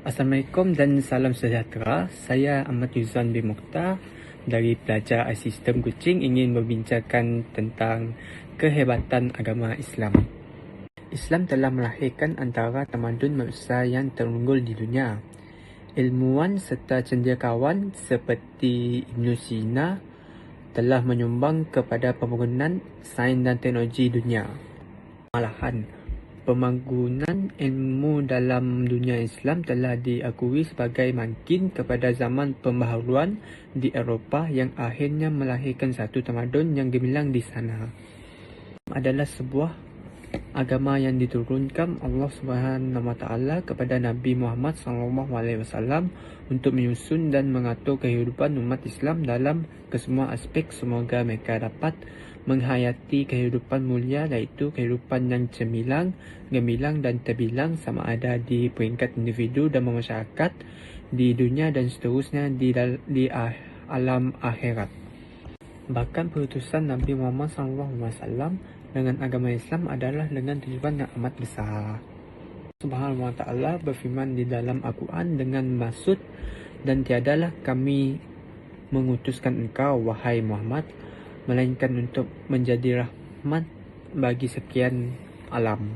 Assalamualaikum dan salam sejahtera. Saya Ahmad Yuzan bin Mokhtar dari Pelajar Sistem Kuching ingin membincangkan tentang kehebatan agama Islam. Islam telah melahirkan antara tamadun manusia yang terunggul di dunia. Ilmuwan serta cendekiawan seperti Ibn Sina telah menyumbang kepada pembangunan sains dan teknologi dunia. Malahan, pembangunan ilmu dalam dunia Islam telah diakui sebagai makin kepada zaman pembaharuan di Eropah yang akhirnya melahirkan satu tamadun yang gemilang di sana. Adalah sebuah agama yang diturunkan Allah Subhanahu Wa Taala kepada Nabi Muhammad SAW untuk menyusun dan mengatur kehidupan umat Islam dalam kesemua aspek, semoga mereka dapat menghayati kehidupan mulia, iaitu kehidupan yang gemilang dan terbilang, sama ada di peringkat individu dan masyarakat, di dunia dan seterusnya di alam akhirat. Bahkan perutusan Nabi Muhammad SAW dengan agama Islam adalah dengan tujuan yang amat besar. Subhanahu wa ta'ala berfirman di dalam Al-Quran dengan maksud, dan tiadalah kami mengutuskan engkau, wahai Muhammad, melainkan untuk menjadi rahmat bagi sekian alam.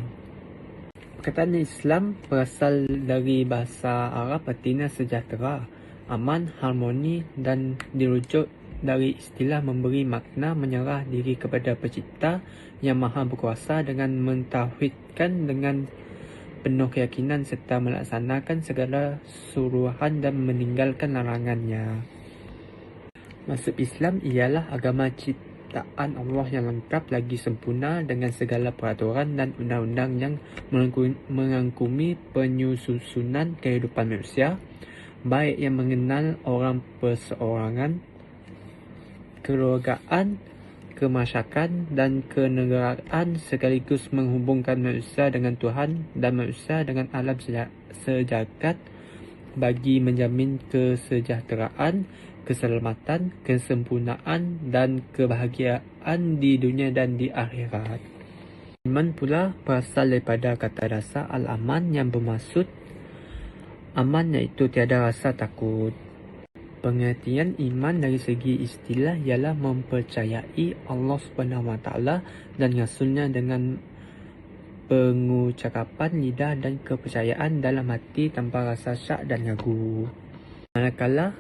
Perkataan Islam berasal dari bahasa Arab artinya sejahtera, aman, harmoni, dan dirujuk dari istilah memberi makna menyerah diri kepada Pencipta yang Maha Berkuasa dengan mentauhidkan dengan penuh keyakinan serta melaksanakan segala suruhan dan meninggalkan larangannya. Maksud Islam ialah agama ciptaan Allah yang lengkap lagi sempurna dengan segala peraturan dan undang-undang yang mengangkumi penyusunan kehidupan manusia, baik yang mengenal orang perseorangan, kekeluargaan, kemasyarakatan dan kenegaraan, sekaligus menghubungkan manusia dengan Tuhan dan manusia dengan alam sejagat bagi menjamin kesejahteraan, keselamatan, kesempurnaan dan kebahagiaan di dunia dan di akhirat. Iman pula berasal daripada kata dasar al-aman yang bermaksud aman, iaitu tiada rasa takut. Pengertian iman dari segi istilah ialah mempercayai Allah Subhanahu Wa Taala dan Rasulnya dengan pengucapan lidah dan kepercayaan dalam hati tanpa rasa syak dan ragu. Manakala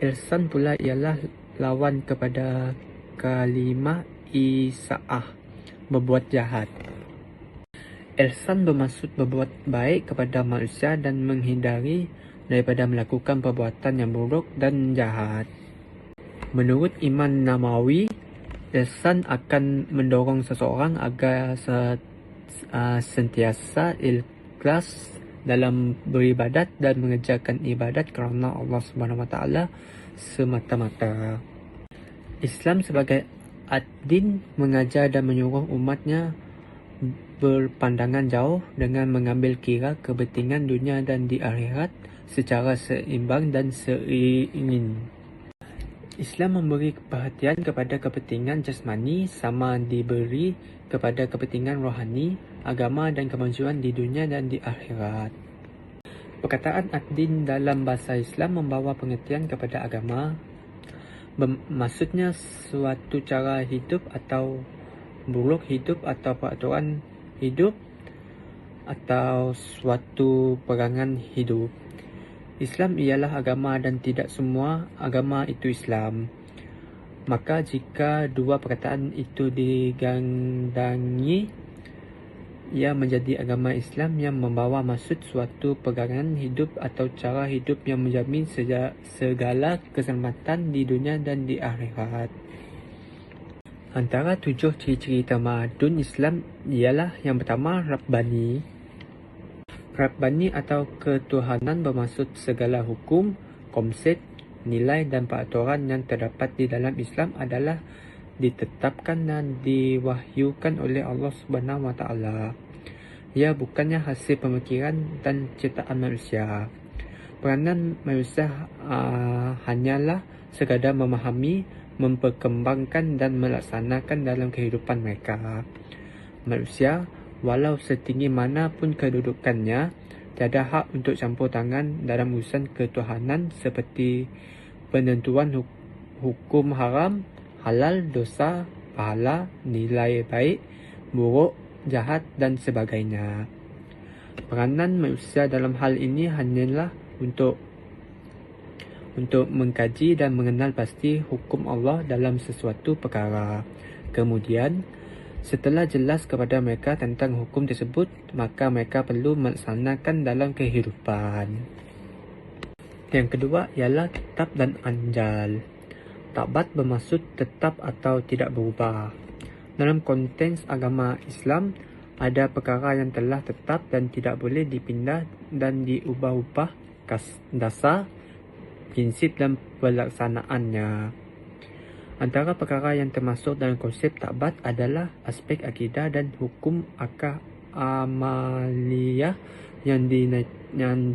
ihsan pula ialah lawan kepada kalimah isaah, berbuat jahat. Ihsan bermaksud berbuat baik kepada manusia dan menghindari daripada melakukan perbuatan yang buruk dan jahat. Menurut Imam Nawawi, ihsan akan mendorong seseorang agar sentiasa ikhlas dalam beribadat dan mengerjakan ibadat kerana Allah Subhanahu Wa Taala semata-mata. Islam sebagai ad-din mengajar dan menyuruh umatnya berpandangan jauh dengan mengambil kira kepentingan dunia dan di akhirat secara seimbang dan seiring. Islam memberi perhatian kepada kepentingan jasmani sama diberi kepada kepentingan rohani, agama dan kemajuan di dunia dan di akhirat. Perkataan ad-din dalam bahasa Islam membawa pengertian kepada agama. Maksudnya suatu cara hidup atau buruk hidup atau peraturan hidup atau suatu perangan hidup. Islam ialah agama dan tidak semua agama itu Islam. Maka jika dua perkataan itu digandangi, ia menjadi agama Islam yang membawa maksud suatu pegangan hidup atau cara hidup yang menjamin segala keselamatan di dunia dan di akhirat. Antara 7 ciri-ciri tamadun Islam ialah yang pertama, Rabbani. Rabbani atau ketuhanan bermaksud segala hukum, konsep, nilai dan peraturan yang terdapat di dalam Islam adalah ditetapkan dan diwahyukan oleh Allah Subhanahu Wa Taala. Ia bukannya hasil pemikiran dan ciptaan manusia. Peranan manusia hanyalah sekadar memahami, memperkembangkan dan melaksanakan dalam kehidupan mereka. Manusia, walau setinggi manapun kedudukannya, Tiada hak untuk campur tangan dalam urusan ketuhanan seperti penentuan hukum haram, halal, dosa, pahala, nilai baik, buruk, jahat dan sebagainya. Peranan manusia dalam hal ini hanyalah untuk mengkaji dan mengenal pasti hukum Allah dalam sesuatu perkara. Kemudian, setelah jelas kepada mereka tentang hukum tersebut, maka mereka perlu melaksanakan dalam kehidupan. Yang kedua ialah tetap dan anjal. Tabat bermaksud tetap atau tidak berubah. Dalam konteks agama Islam, ada perkara yang telah tetap dan tidak boleh dipindah dan diubah-ubah dasar, prinsip dan pelaksanaannya. Antara perkara yang termasuk dalam konsep tabat adalah aspek akidah dan hukum amaliyah yang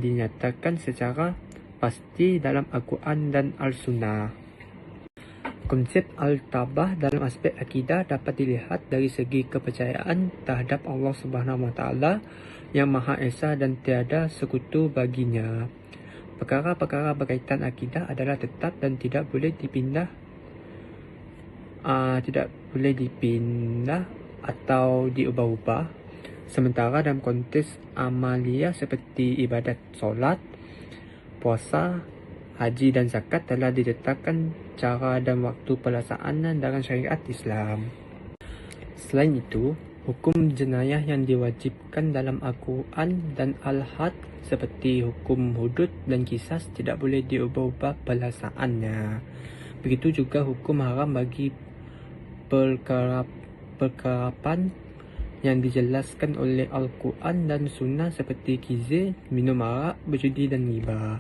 dinyatakan secara pasti dalam Al-Quran dan Al-Sunnah. Konsep Al-Tabah dalam aspek akidah dapat dilihat dari segi kepercayaan terhadap Allah Subhanahu Wa Taala yang Maha Esa dan tiada sekutu baginya. Perkara-perkara berkaitan akidah adalah tetap dan tidak boleh dipindah atau diubah-ubah. Sementara dalam konteks amaliyah seperti ibadat solat, puasa, haji dan zakat telah ditetapkan cara dan waktu pelaksanaan dalam syariat Islam. Selain itu, hukum jenayah yang diwajibkan dalam Al-Quran dan Al-Had seperti hukum hudud dan kisas tidak boleh diubah-ubah pelaksanaannya. Begitu juga hukum haram bagi perkarapan yang dijelaskan oleh Al-Quran dan Sunnah seperti kizir, minum arak, berjudi dan riba.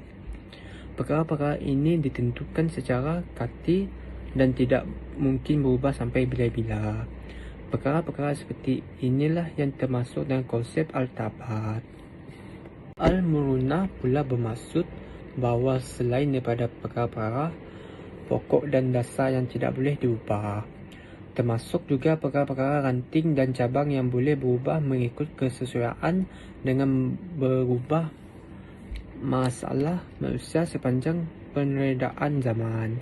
Perkara-perkara ini ditentukan secara qat'i dan tidak mungkin berubah sampai bila-bila. Perkara-perkara seperti inilah yang termasuk dalam konsep Al-Tabat. Al-Murunah pula bermaksud bahawa selain daripada perkara-perkara pokok dan dasar yang tidak boleh diubah, termasuk juga perkara-perkara ranting dan cabang yang boleh berubah mengikut kesesuaian dengan berubah masalah manusia sepanjang peredaraan zaman.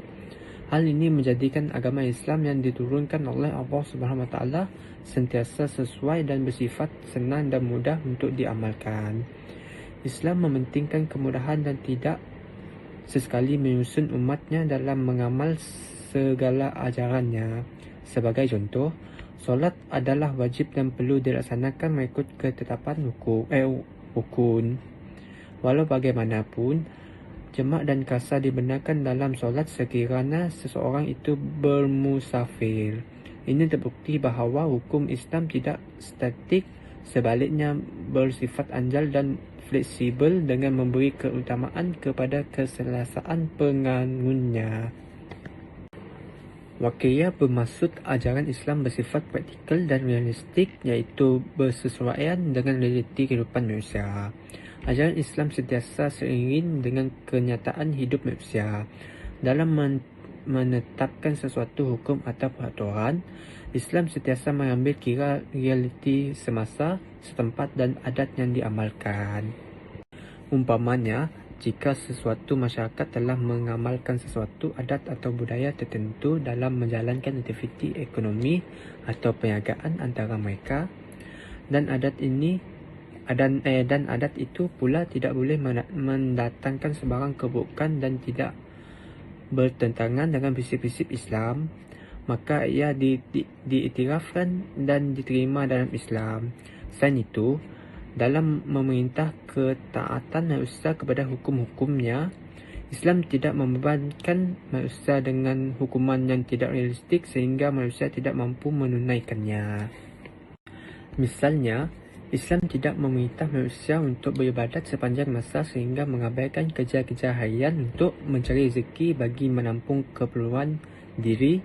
Hal ini menjadikan agama Islam yang diturunkan oleh Allah Subhanahu Wa Taala sentiasa sesuai dan bersifat senang dan mudah untuk diamalkan. Islam mementingkan kemudahan dan tidak sesekali menyusun umatnya dalam mengamal segala ajarannya. Sebagai contoh, solat adalah wajib dan perlu dilaksanakan mengikut ketetapan rukun. Walau bagaimanapun, jamak dan kasar dibenarkan dalam solat sekiranya seseorang itu bermusafir. Ini terbukti bahawa hukum Islam tidak statik, sebaliknya bersifat anjal dan fleksibel dengan memberi keutamaan kepada keselesaan pengangunnya. Waqiah bermaksud ajaran Islam bersifat praktikal dan realistik, iaitu bersesuaian dengan realiti kehidupan manusia. Ajaran Islam sentiasa seiring dengan kenyataan hidup manusia. Dalam menetapkan sesuatu hukum atau peraturan, Islam sentiasa mengambil kira realiti semasa, setempat dan adat yang diamalkan. Umpamanya, jika sesuatu masyarakat telah mengamalkan sesuatu adat atau budaya tertentu dalam menjalankan aktiviti ekonomi atau perniagaan antara mereka, dan adat itu pula tidak boleh mendatangkan sebarang keburukan dan tidak bertentangan dengan prinsip-prinsip Islam, maka ia diiktirafkan dan diterima dalam Islam. Selain itu, dalam memerintah ketaatan manusia kepada hukum-hukumnya, Islam tidak membebankan manusia dengan hukuman yang tidak realistik sehingga manusia tidak mampu menunaikannya. Misalnya, Islam tidak memerintah manusia untuk beribadat sepanjang masa sehingga mengabaikan kerja-kerja harian untuk mencari rezeki bagi menampung keperluan diri,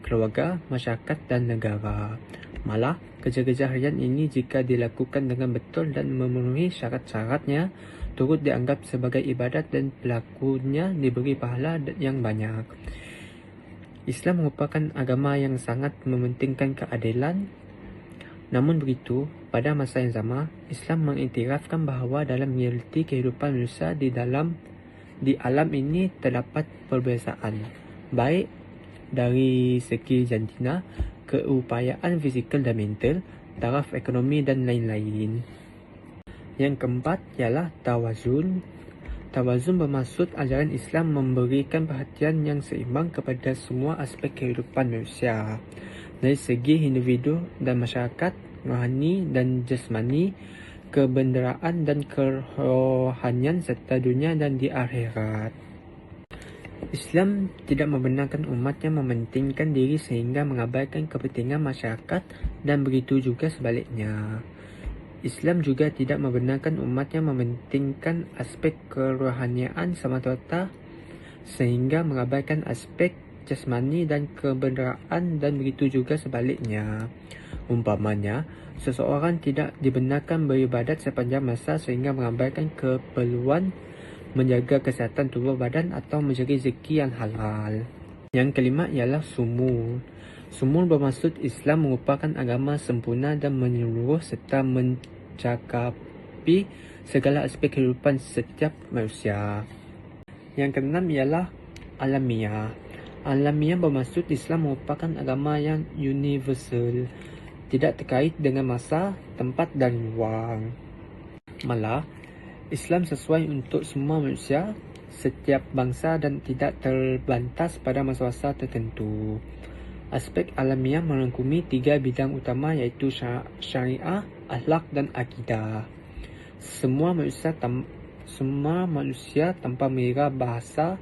keluarga, masyarakat dan negara. Malah, kerja-kerja harian ini jika dilakukan dengan betul dan memenuhi syarat-syaratnya, turut dianggap sebagai ibadat dan pelakunya diberi pahala yang banyak. Islam merupakan agama yang sangat mementingkan keadilan, Namun begitu, pada masa yang sama, Islam mengiktirafkan bahawa dalam realiti kehidupan manusia di alam ini terdapat perbezaan, baik dari segi jantina, keupayaan fizikal dan mental, taraf ekonomi dan lain-lain. Yang keempat ialah tawazun. Tawazun bermaksud ajaran Islam memberikan perhatian yang seimbang kepada semua aspek kehidupan manusia, dari segi individu dan masyarakat, rohani dan jasmani, kebendaraan dan kerohanian serta dunia dan di akhirat. Islam tidak membenarkan umatnya mementingkan diri sehingga mengabaikan kepentingan masyarakat dan begitu juga sebaliknya. Islam juga tidak membenarkan umatnya mementingkan aspek kerohanian semata-mata sehingga mengabaikan aspek jasmani dan kebendaraan dan begitu juga sebaliknya. Umpamanya, seseorang tidak dibenarkan beribadat sepanjang masa sehingga mengabaikan keperluan menjaga kesihatan tubuh badan atau mencari rezeki yang halal. Yang kelima ialah sumul. Sumul bermaksud Islam merupakan agama sempurna dan menyeluruh serta mencakupi segala aspek kehidupan setiap manusia. Yang keenam ialah alamiah. Alamiah bermaksud Islam merupakan agama yang universal, tidak terkait dengan masa, tempat dan ruang. Malah, Islam sesuai untuk semua manusia, setiap bangsa dan tidak terbatas pada masa-masa tertentu. Aspek alamiah merangkumi 3 bidang utama iaitu syariah, akhlak dan akidah. Semua manusia tanpa mengira bahasa,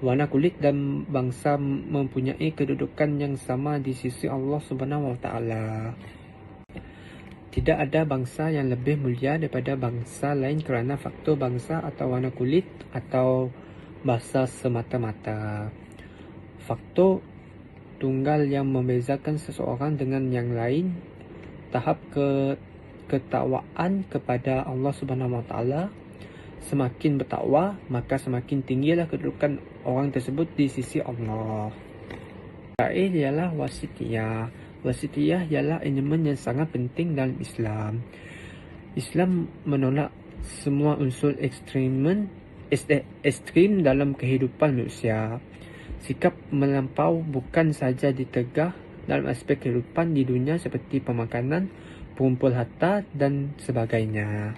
warna kulit dan bangsa mempunyai kedudukan yang sama di sisi Allah Subhanahu Wa Taala. Tidak ada bangsa yang lebih mulia daripada bangsa lain kerana faktor bangsa atau warna kulit atau bahasa semata-mata. Faktor tunggal yang membezakan seseorang dengan yang lain, tahap ketakwaan kepada Allah Subhanahu Wa Taala. Semakin bertakwa, maka semakin tinggilah kedudukan orang tersebut di sisi Allah. Terakhir ialah wasitiyah. Wasitiyah ialah elemen yang sangat penting dalam Islam. Islam menolak semua unsur ekstrim dalam kehidupan manusia. Sikap melampau bukan saja ditegah dalam aspek kehidupan di dunia seperti pemakanan, pengumpul harta dan sebagainya.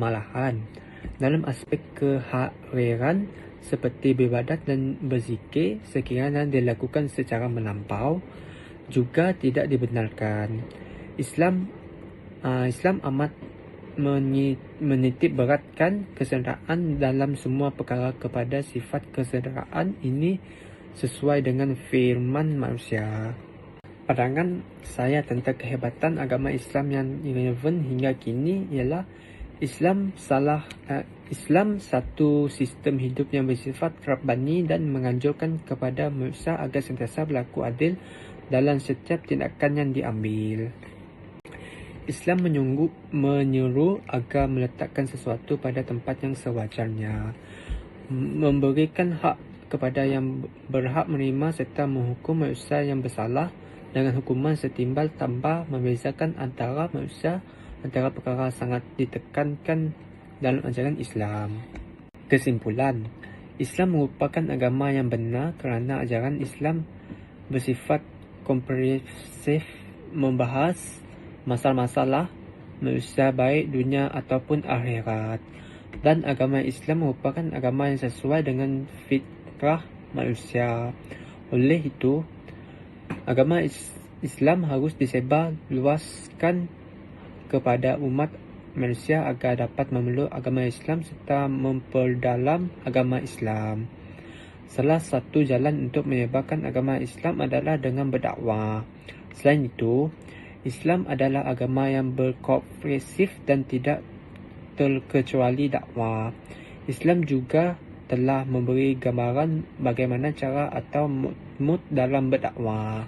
Malahan, dalam aspek kehariran seperti beribadat dan berzikir sekiranya dilakukan secara melampau juga tidak dibenarkan. Islam amat menitik beratkan kesedaraan dalam semua perkara kepada sifat kesedaraan ini sesuai dengan firman manusia. Pandangan saya tentang kehebatan agama Islam yang relevan hingga kini ialah Islam satu sistem hidup yang bersifat Rabbani dan menganjurkan kepada manusia agar sentiasa berlaku adil dalam setiap tindakan yang diambil. Islam menyuruh agar meletakkan sesuatu pada tempat yang sewajarnya, memberikan hak kepada yang berhak menerima serta menghukum manusia yang bersalah dengan hukuman setimbal tanpa membezakan antara manusia. Antara perkara sangat ditekankan dalam ajaran Islam. Kesimpulan, Islam merupakan agama yang benar kerana ajaran Islam bersifat komprehensif, membahas masalah-masalah manusia baik dunia ataupun akhirat. Dan agama Islam merupakan agama yang sesuai dengan fitrah manusia. Oleh itu, agama Islam harus disebar luaskan kepada umat manusia agar dapat memeluk agama Islam serta memperdalam agama Islam. Salah satu jalan untuk menyebarkan agama Islam adalah dengan berdakwah. Selain itu, Islam adalah agama yang berkomprehensif dan tidak terkecuali dakwah. Islam juga telah memberi gambaran bagaimana cara atau mood dalam berdakwah.